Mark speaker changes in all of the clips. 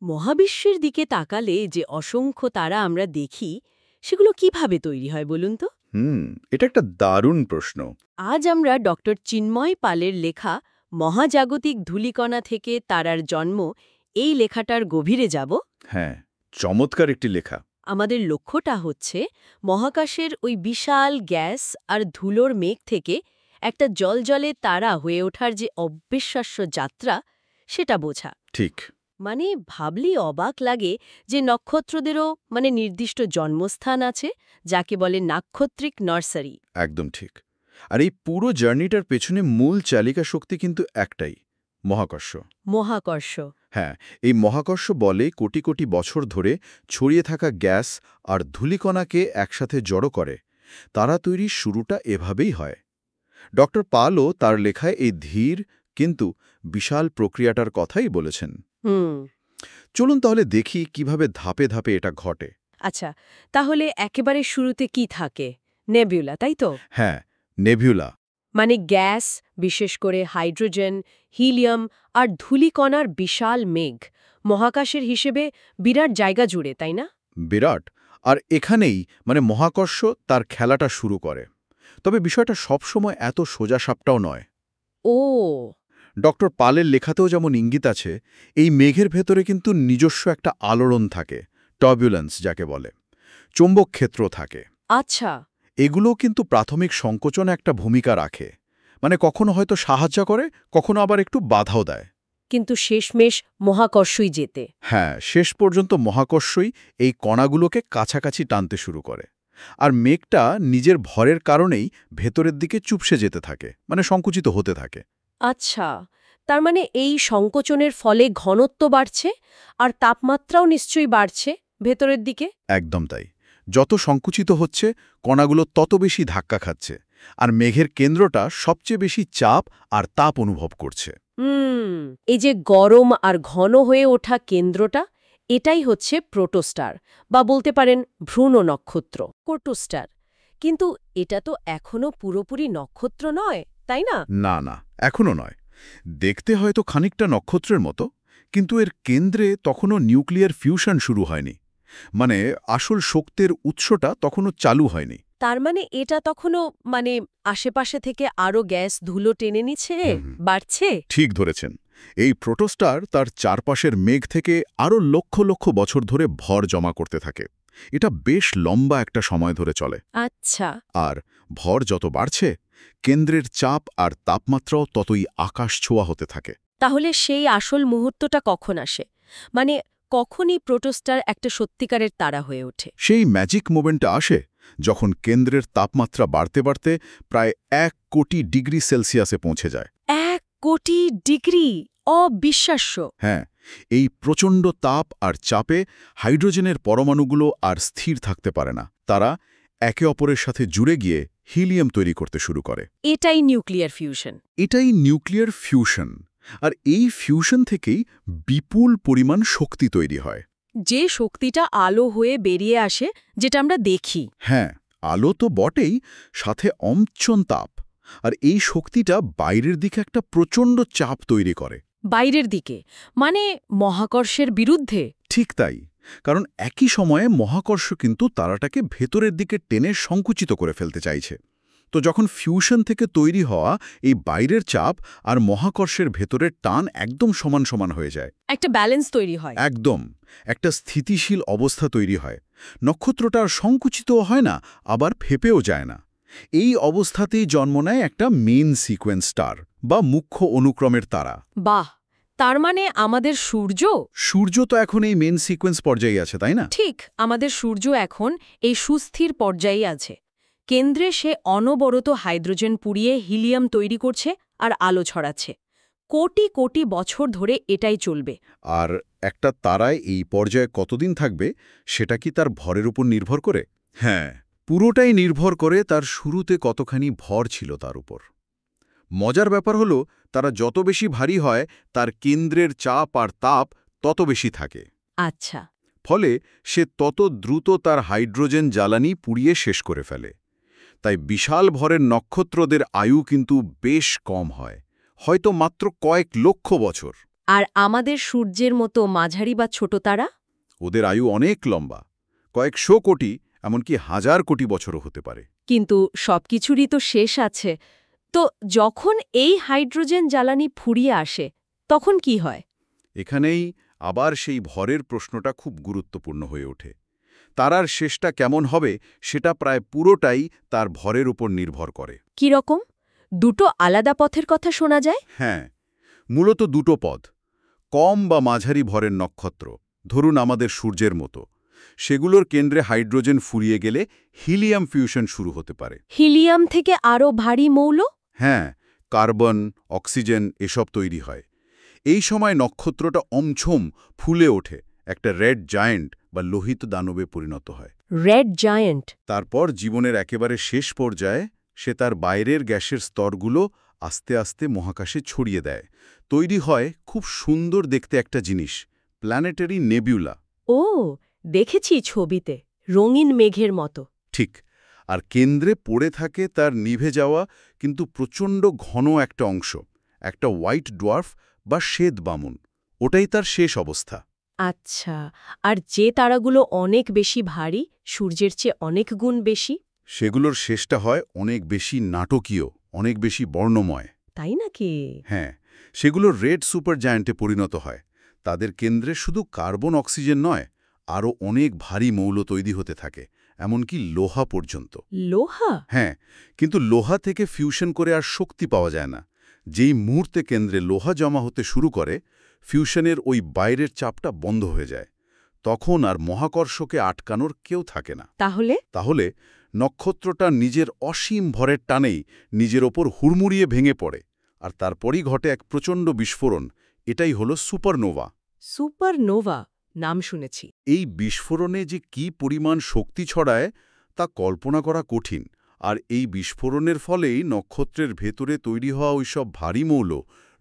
Speaker 1: মহাবিশ্বের দিকে তাকালে যে অসংখ্য তারা আমরা দেখি সেগুলো কিভাবে তৈরি হয় বলুন তো।
Speaker 2: হুম এটা একটা দারুণ প্রশ্ন।
Speaker 1: আজ আমরা ডক্টর চিন্ময় পালের লেখা মহাজাগতিক ধূলিকণা থেকে তারার জন্ম এই লেখাটার গভীরে যাব।
Speaker 2: হ্যাঁ, চমৎকার একটি লেখা।
Speaker 1: আমাদের লক্ষ্যটা হচ্ছে মহাকাশের ওই বিশাল গ্যাস আর ধুলোর মেঘ থেকে একটা জলজলে তারা হয়ে ওঠার যে অবিশ্বাস্য যাত্রা সেটা বোঝা।
Speaker 2: ঠিক।
Speaker 1: মানে ভাবলেই অবাক লাগে যে নক্ষত্রদেরও নির্দিষ্ট জন্মস্থান আছে, যাকে বলে নাক্ষত্রিক নার্সারি।
Speaker 2: একদম ঠিক। আর এই পুরো জার্নিটার পেছনে মূল চালিকা শক্তি কিন্তু একটাই, মহাকর্ষ।
Speaker 1: মহাকর্ষ।
Speaker 2: হ্যাঁ, এই মহাকর্ষ বলে কোটি কোটি বছর ধরে ছড়িয়ে থাকা গ্যাস আর ধূলিকণাকে একসাথে জড়ো করে। তারা তৈরির শুরুটা এভাবেই হয়। ডক্টর পালও তার লেখায় এই ধীর কিন্তু বিশাল প্রক্রিয়াটার কথাই বলেছেন।
Speaker 1: হুম।
Speaker 2: চলুন তাহলে দেখি কিভাবে ধাপে ধাপে এটা ঘটে।
Speaker 1: আচ্ছা, তাহলে একেবারে শুরুতে কি থাকে? নেবিউলা, তাই তো?
Speaker 2: হ্যাঁ, নেভিউলা।
Speaker 1: মানে গ্যাস, বিশেষ করে হাইড্রোজেন, হিলিয়াম আর ধূলিকণার বিশাল মেঘ মহাকাশের হিসেবে বিরাট জায়গা জুড়ে, তাই না?
Speaker 2: বিরাট। আর এখানেই মহাকর্ষ তার খেলাটা শুরু করে। তবে বিষয়টা সবসময় এত সোজাসাপটাও নয়।
Speaker 1: ও।
Speaker 2: ডক্টর পালের লেখাতেও যেমন ইঙ্গিত আছে, এই মেঘের ভেতরে কিন্তু নিজস্ব একটা আলোড়ন থাকে, টার্বুলেন্স যাকে বলে, চৌম্বক ক্ষেত্র থাকে।
Speaker 1: আচ্ছা।
Speaker 2: এগুলোও কিন্তু প্রাথমিক সংকোচনে একটা ভূমিকা রাখে। কখনো হয়তো সাহায্য করে, কখনো আবার একটু বাধাও দেয়।
Speaker 1: কিন্তু শেষমেশ মহাকর্ষই যেতে।
Speaker 2: হ্যাঁ, শেষ পর্যন্ত মহাকর্ষই এই কণাগুলোকে কাছাকাছি টানতে শুরু করে। আর মেঘটা নিজের ভরের কারণেই ভেতরের দিকে চুপসে যেতে থাকে, সংকুচিত হতে থাকে।
Speaker 1: আচ্ছা, তার মানে এই সংকোচনের ফলে ঘনত্ব বাড়ছে আর তাপমাত্রাও নিশ্চয়ই বাড়ছে ভেতরের দিকে।
Speaker 2: একদম তাই। যত সংকুচিত হচ্ছে, কণাগুলো তত বেশি ধাক্কা খাচ্ছে, আর মেঘের কেন্দ্রটা সবচেয়ে বেশি চাপ আর তাপ অনুভব করছে।
Speaker 1: এই যে গরম আর ঘন হয়ে ওঠা কেন্দ্রটা, এটাই হচ্ছে প্রোটোস্টার, বা বলতে পারেন ভ্রূণ নক্ষত্র, কোটোস্টার। কিন্তু এটা তো এখনো পুরোপুরি নক্ষত্র নয়, তাই না?
Speaker 2: না না, এখনো নয়। দেখতে হয়তো খানিকটা নক্ষত্রের মতো, কিন্তু এর কেন্দ্রে তখনও নিউক্লিয়ার ফিউশন শুরু হয়নি। আসল শক্তির উৎসটা তখনও চালু হয়নি।
Speaker 1: তার মানে এটা তখনও আশেপাশে থেকে আরো গ্যাস ধুলো টেনে নিচ্ছে, বাড়ছে।
Speaker 2: ঠিক ধরেছেন। এই প্রোটোস্টার তার চারপাশের মেঘ থেকে আরও লক্ষ লক্ষ বছর ধরে ভর জমা করতে থাকে। এটা বেশ লম্বা একটা সময় ধরে চলে।
Speaker 1: আচ্ছা।
Speaker 2: আর ভর যত বাড়ছে, কেন্দ্রের চাপ আর তাপমাত্রাও ততই আকাশ ছোঁয়া হতে থাকে।
Speaker 1: তাহলে সেই আসল মুহূর্তটা কখন আসে? কখনই প্রোটোস্টার একটা সত্যিকারের তারা হয়ে ওঠে?
Speaker 2: সেই ম্যাজিক মোমেন্টটা আসে যখন কেন্দ্রের তাপমাত্রা বাড়তে বাড়তে প্রায় 1,000,000,000 সেলসিয়াসে পৌঁছে যায়।
Speaker 1: 1,000,000,000! অবিশ্বাস্য!
Speaker 2: হ্যাঁ, এই প্রচণ্ড তাপ আর চাপে হাইড্রোজেনের পরমাণুগুলো আর স্থির থাকতে পারে না। তারা একে অপরের সাথে জুড়ে গিয়ে হিলিয়াম তৈরি করতে শুরু করে।
Speaker 1: এটাই নিউক্লিয়ার ফিউশন।
Speaker 2: এটাই নিউক্লিয়ার ফিউশন। আর এই ফিউশন থেকেই বিপুল পরিমাণ শক্তি তৈরি হয়।
Speaker 1: যে শক্তিটা আলো হয়ে বেরিয়ে আসে, যেটা আমরা দেখি।
Speaker 2: হ্যাঁ, আলো তো বটেই, সাথে অমছন তাপ। আর এই শক্তিটা বাইরের দিকে একটা প্রচণ্ড চাপ তৈরি করে।
Speaker 1: বাইরের দিকে? মহাকর্ষের বিরুদ্ধে?
Speaker 2: ঠিক তাই। কারণ একই সময়ে মহাকর্ষ কিন্তু তারাটাকে ভেতরের দিকে টেনে সংকুচিত করে ফেলতে চাইছে। তো যখন ফিউশন থেকে তৈরি হওয়া এই বাইরের চাপ আর মহাকর্ষের ভেতরের টান একদম সমান সমান হয়ে যায়,
Speaker 1: একটা ব্যালেন্স তৈরি হয়।
Speaker 2: একদম একটা স্থিতিশীল অবস্থা তৈরি হয়। নক্ষত্রটা আর সংকুচিতও হয় না, আবার ফেপেও যায় না। এই অবস্থাতেই জন্ম নেয় একটা মেইন সিকোয়েন্স স্টার বা মুখ্য অনুক্রমের তারা।
Speaker 1: বাহ! তার মানে আমাদের সূর্য?
Speaker 2: সূর্য তো এখন এই মেইন সিকোয়েন্স পর্যায়ে আছে, তাই না?
Speaker 1: ঠিক, আমাদের সূর্য এখন এই সুস্থির পর্যায়ে আছে। কেন্দ্রে সে অনবরত হাইড্রোজেন পুড়িয়ে হিলিয়াম তৈরি করছে আর আলো ছড়াচ্ছে। কোটি কোটি বছর ধরে এটাই চলবে।
Speaker 2: আর একটা তারায় এই পর্যায়ে কতদিন থাকবে, সেটা কি তার ভরের উপর নির্ভর করে? হ্যাঁ, পুরোটাই নির্ভর করে তার শুরুতে কতখানি ভর ছিল তার উপর। মজার ব্যাপার হলো, তারা যত বেশি ভারী হয়, তার কেন্দ্রের চাপ আর তাপ তত বেশি থাকে।
Speaker 1: আচ্ছা।
Speaker 2: ফলে সে তত দ্রুত তার হাইড্রোজেন জ্বালানি পুড়িয়ে শেষ করে ফেলে। তাই বিশাল ভরের নক্ষত্রদের আয়ু কিন্তু বেশ কম হয়, হয়তো মাত্র কয়েক লক্ষ বছর।
Speaker 1: আর আমাদের সূর্যের মতো মাঝারি বা ছোট তারা?
Speaker 2: ওদের আয়ু অনেক লম্বা, কয়েকশো কোটি, এমনকি হাজার কোটি বছরও হতে পারে।
Speaker 1: কিন্তু সবকিছুরই তো শেষ আছে। তো যখন এই হাইড্রোজেন জ্বালানি ফুরিয়ে আসে তখন কি হয়?
Speaker 2: এখানেই আবার সেই ভরের প্রশ্নটা খুব গুরুত্বপূর্ণ হয়ে ওঠে। তারার শেষটা কেমন হবে সেটা প্রায় পুরোটাই তার ভরের উপর নির্ভর করে।
Speaker 1: কি রকম? দুটো আলাদা পথের কথা শোনা যায়।
Speaker 2: হ্যাঁ, মূলত দুটো পদ। কম বা মাঝারি ভরের নক্ষত্র, ধরুন আমাদের সূর্যের মতো, সেগুলোর কেন্দ্রে হাইড্রোজেন ফুরিয়ে গেলে হিলিয়াম ফিউশন শুরু হতে পারে।
Speaker 1: হিলিয়াম থেকে আরও ভারী মৌল?
Speaker 2: হ্যাঁ, কার্বন, অক্সিজেন এসব তৈরি হয়। এই সময় নক্ষত্রটা অমছম ফুলে ওঠে, একটা রেড জায়ান্ট বা লোহিত দানবে পরিণত হয়।
Speaker 1: Red giant?
Speaker 2: তারপর জীবনের একেবারে শেষ পর্যায়ে সে তার বাইরের গ্যাসের স্তরগুলো আস্তে আস্তে মহাকাশে ছড়িয়ে দেয়। তৈরি হয় খুব সুন্দর দেখতে একটা জিনিস, প্ল্যানেটারি নেবিউলা।
Speaker 1: ও, দেখেছি ছবিতে, রঙিন মেঘের মতো।
Speaker 2: ঠিক। আর কেন্দ্রে পড়ে থাকে তার নিভে যাওয়া কিন্তু প্রচণ্ড ঘন একটা অংশ, একটা হোয়াইট ডোয়ার্ফ বা শ্বেত বামন। ওটাই তার শেষ অবস্থা।
Speaker 1: আচ্ছা, আর যে তারাগুলো অনেক বেশি ভারী, সূর্যের চেয়ে অনেক গুণ বেশি?
Speaker 2: সেগুলোর শেষটা হয় অনেক বেশি নাটকীয়, অনেক বেশি বর্ণময়।
Speaker 1: তাই নাকি?
Speaker 2: হ্যাঁ, সেগুলো রেড সুপার জায়ান্টে পরিণত হয়। তাদের কেন্দ্রে শুধু কার্বন অক্সিজেন নয়, আরও অনেক ভারী মৌল তৈরি হতে থাকে, এমনকি লোহা পর্যন্ত।
Speaker 1: লোহা?
Speaker 2: হ্যাঁ, কিন্তু লোহা থেকে ফিউশন করে আর শক্তি পাওয়া যায় না। যেই মুহূর্তে কেন্দ্রে লোহা জমা হতে শুরু করে, ফিউশনের ওই বাইরের চাপটা বন্ধ হয়ে যায়। তখন আর মহাকর্ষকে আটকানোর কেউ থাকে না। তাহলে নক্ষত্রটা নিজের অসীম ভরের টানেই নিজের ওপর হুড়মুড়িয়ে ভেঙে পড়ে, আর তারপরই ঘটে এক প্রচণ্ড বিস্ফোরণ। এটাই হলো সুপারনোভা।
Speaker 1: সুপারনোভা নাম শুনেছি।
Speaker 2: এই বিস্ফোরণে যে কি পরিমাণ শক্তি ছড়ায় তা কল্পনা করা কঠিন। আর এই বিস্ফোরণের ফলেই নক্ষত্রের ভেতরে তৈরি হওয়া ওইসব ভারী মৌল,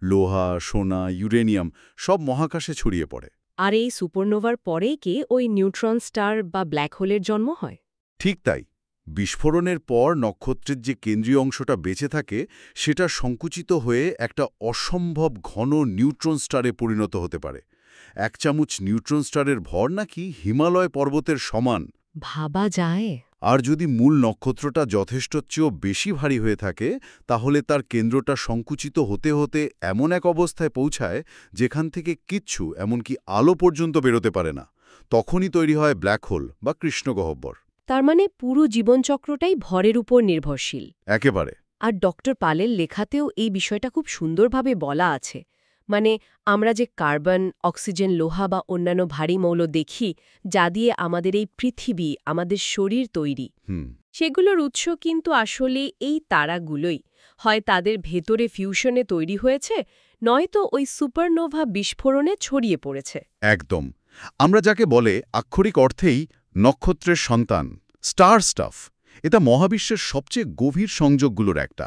Speaker 2: লোহা, সোনা, ইউরেনিয়াম সব মহাকাশে ছড়িয়ে পড়ে।
Speaker 1: আর এই সুপারনোভার পরেই কি ওই নিউট্রন স্টার বা ব্ল্যাক হোলের জন্ম হয়?
Speaker 2: ঠিক তাই। বিস্ফোরণের পর নক্ষত্রের যে কেন্দ্রীয় অংশটা বেঁচে থাকে সেটা সংকুচিত হয়ে একটা অসম্ভব ঘন নিউট্রন স্টারে পরিণত হতে পারে। এক চামচ নিউট্রন স্টারের ভর নাকি হিমালয় পর্বতের সমান।
Speaker 1: ভাবা যায়।
Speaker 2: আর যদি মূল নক্ষত্রটা যথেষ্ট চেয়েও বেশি ভারী হয়ে থাকে, তাহলে তার কেন্দ্রটা সংকুচিত হতে হতে এমন এক অবস্থায় পৌঁছায় যেখান থেকে কিচ্ছু, এমনকি আলো পর্যন্ত বেরোতে পারে না। তখনই তৈরি হয় ব্ল্যাক হোল বা কৃষ্ণগহ্বর।
Speaker 1: তার মানে পুরো জীবনচক্রটাই ভরের উপর নির্ভরশীল।
Speaker 2: একেবারে।
Speaker 1: আর ডক্টর পালের লেখাতেও এই বিষয়টা খুব সুন্দরভাবে বলা আছে। মানে আমরা যে কার্বন, অক্সিজেন, লোহা বা অন্যান্য ভারী মৌল দেখি, যা দিয়ে আমাদের এই পৃথিবী, আমাদের শরীর তৈরি, সেগুলোর উৎস কিন্তু আসলে এই তারাগুলোই। হয় তাদের ভেতরে ফিউশনে তৈরি হয়েছে, নয়তো ওই সুপারনোভা বিস্ফোরণে ছড়িয়ে পড়েছে।
Speaker 2: একদম। আমরা যাকে বলে আক্ষরিক অর্থেই নক্ষত্রের সন্তান, স্টার স্টাফ, এটা মহাবিশ্বের সবচেয়ে গভীর সংযোগগুলোর একটা।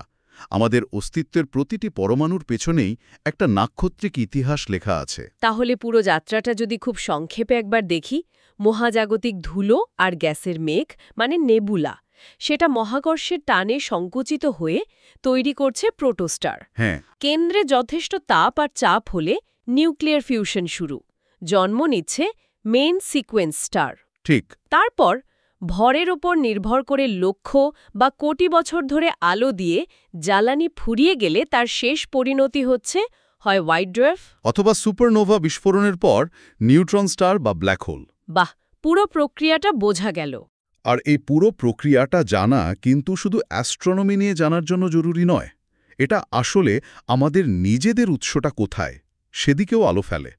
Speaker 2: আমাদের অস্তিত্বের প্রতিটি পরমাণুর পেছনেই একটা নাক্ষত্রিক ইতিহাস লেখা আছে।
Speaker 1: তাহলে পুরো যাত্রাটা যদি খুব সংক্ষেপে একবার দেখি, মহাজাগতিক ধুলো আর গ্যাসের মেঘ মানে নেবুলা, সেটা মহাকর্ষের টানে সংকুচিত হয়ে তৈরি করছে প্রোটোস্টার।
Speaker 2: হ্যাঁ।
Speaker 1: কেন্দ্রে যথেষ্ট তাপ আর চাপ হলে নিউক্লিয়ার ফিউশন শুরু, জন্ম নিচ্ছে মেইন সিকোয়েন্স স্টার।
Speaker 2: ঠিক।
Speaker 1: তারপর ভরের ওপর নির্ভর করে লক্ষ বা কোটি বছর ধরে আলো দিয়ে জ্বালানি ফুরিয়ে গেলে তার শেষ পরিণতি হচ্ছে হয় হোয়াইট ডোয়ার্ফ
Speaker 2: অথবা সুপারনোভা বিস্ফোরণের পর নিউট্রন স্টার বা ব্ল্যাক হোল।
Speaker 1: বাহ, পুরো প্রক্রিয়াটা বোঝা গেল।
Speaker 2: আর এই পুরো প্রক্রিয়াটা জানা কিন্তু শুধু অ্যাস্ট্রোনমি নিয়ে জানার জন্য জরুরি নয়। এটা আসলে আমাদের নিজেদের উৎসটা কোথায় সেদিকেও আলো ফেলে।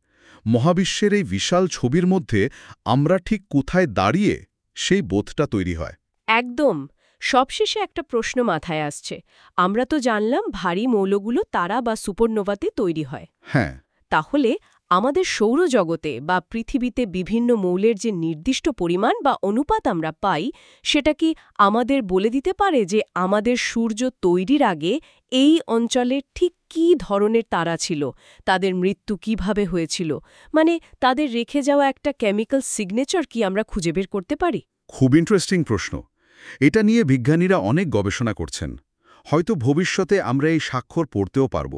Speaker 2: মহাবিশ্বের এই বিশাল ছবির মধ্যে আমরা ঠিক কোথায় দাঁড়িয়ে সেই বোধটা তৈরি হয়।
Speaker 1: একদম। সবশেষে একটা প্রশ্ন মাথায় আসছে। আমরা তো জানলাম ভারী মৌলগুলো তারা বা সুপারনোভাতে তৈরি হয়।
Speaker 2: হ্যাঁ।
Speaker 1: তাহলে আমাদের সৌরজগতে বা পৃথিবীতে বিভিন্ন মৌলের যে নির্দিষ্ট পরিমাণ বা অনুপাত আমরা পাই, সেটা কি আমাদের বলে দিতে পারে যে আমাদের সূর্য তৈরির আগে এই অঞ্চলে ঠিক কী ধরনের তারা ছিল, তাদের মৃত্যু কিভাবে হয়েছিল, মানে তাদের রেখে যাওয়া একটা কেমিক্যাল সিগনেচার কি আমরা খুঁজে বের করতে পারি?
Speaker 2: খুব ইন্টারেস্টিং প্রশ্ন। এটা নিয়ে বিজ্ঞানীরা অনেক গবেষণা করছেন। হয়তো ভবিষ্যতে আমরা এই স্বাক্ষর পড়তেও পারব।